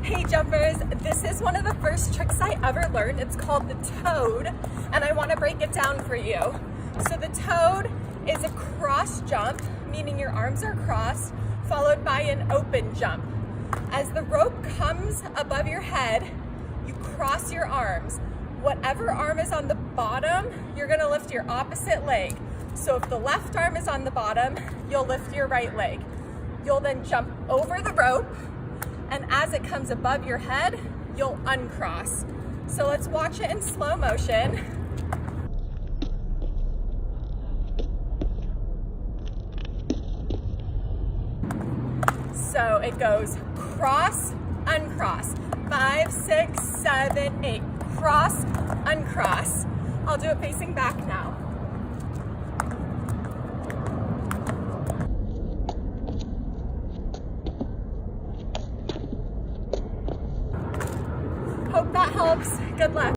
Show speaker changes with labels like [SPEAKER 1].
[SPEAKER 1] Hey jumpers, this is one of the first tricks I ever learned. It's called the toad, and I want to break it down for you. So the toad is a cross jump, meaning your arms are crossed, followed by an open jump. As the rope comes above your head, you cross your arms. Whatever arm is on the bottom, you're going to lift your opposite leg. So if the left arm is on the bottom, you'll lift your right leg. You'll then jump over the rope, and as it comes above your head, you'll uncross. So let's watch it in slow motion. So it goes cross, uncross, 5, 6, 7, 8, cross, uncross. I'll do it facing back now. Hope that helps. Good luck.